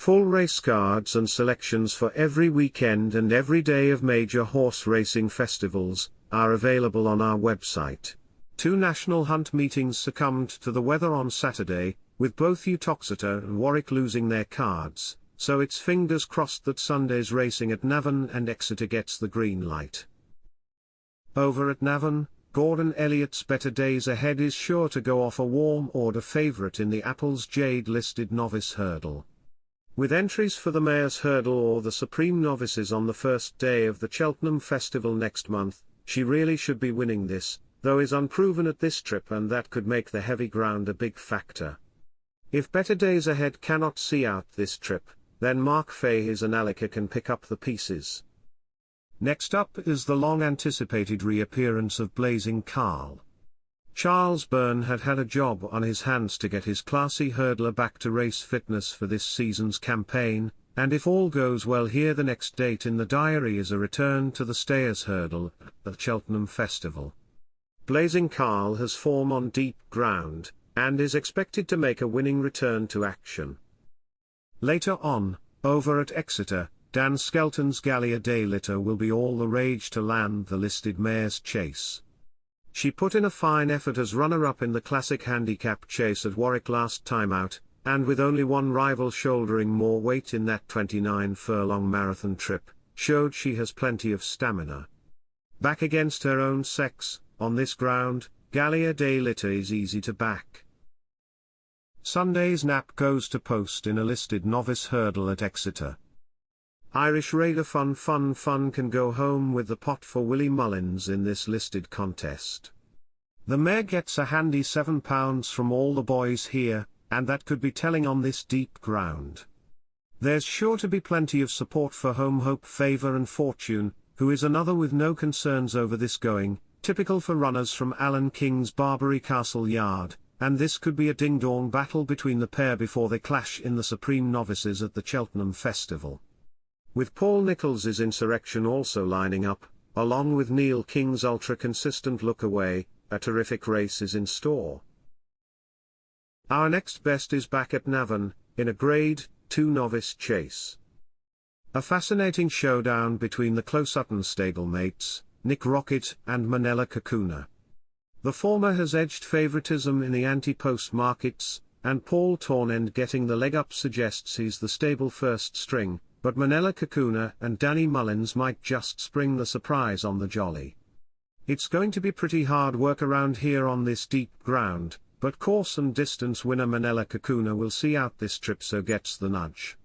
Full race cards and selections for every weekend and every day of major horse racing festivals are available on our website. 2 national hunt meetings succumbed to the weather on Saturday, with both Uttoxeter and Warwick losing their cards, so it's fingers crossed that Sunday's racing at Navan and Exeter gets the green light. Over at Navan, Gordon Elliott's Better Days Ahead is sure to go off a warm order favourite in the Apples Jade listed novice hurdle. With entries for the Mayor's Hurdle or the Supreme Novices on the first day of the Cheltenham Festival next month, she really should be winning this, though is unproven at this trip, and that could make the heavy ground a big factor. If Better Days Ahead cannot see out this trip, then Mark Fahey's Analika can pick up the pieces. Next up is the long-anticipated reappearance of Blazing Carl. Charles Byrne had had a job on his hands to get his classy hurdler back to race fitness for this season's campaign, and if all goes well here, the next date in the diary is a return to the Stayers Hurdle at the Cheltenham Festival. Blazing Carl has form on deep ground, and is expected to make a winning return to action. Later on, over at Exeter, Dan Skelton's Gallia de Litter will be all the rage to land the listed Mare's Chase. She put in a fine effort as runner-up in the Classic Handicap Chase at Warwick last time out, and with only one rival shouldering more weight in that 29-furlong marathon trip, showed she has plenty of stamina. Back against her own sex, on this ground, Gallia de Litter is easy to back. Sunday's nap goes to post in a listed novice hurdle at Exeter. Irish Raider Fun can go home with the pot for Willie Mullins in this listed contest. The mare gets a handy £7 from all the boys here, and that could be telling on this deep ground. There's sure to be plenty of support for Home Hope, Favour and Fortune, who is another with no concerns over this going, typical for runners from Alan King's Barbary Castle Yard, and this could be a ding-dong battle between the pair before they clash in the Supreme Novices at the Cheltenham Festival. With Paul Nichols's Insurrection also lining up, along with Neil King's ultra-consistent Look Away, a terrific race is in store. Our next best is back at Navan, in a Grade 2 novice chase. A fascinating showdown between the Closutton stablemates, Nick Rocket and Manella Kakuna. The former has edged favouritism in the anti-post markets, and Paul Tournend getting the leg up suggests he's the stable first string, but Manella Kakuna and Danny Mullins might just spring the surprise on the jolly. It's going to be pretty hard work around here on this deep ground, but course and distance winner Manella Kakuna will see out this trip, so gets the nudge.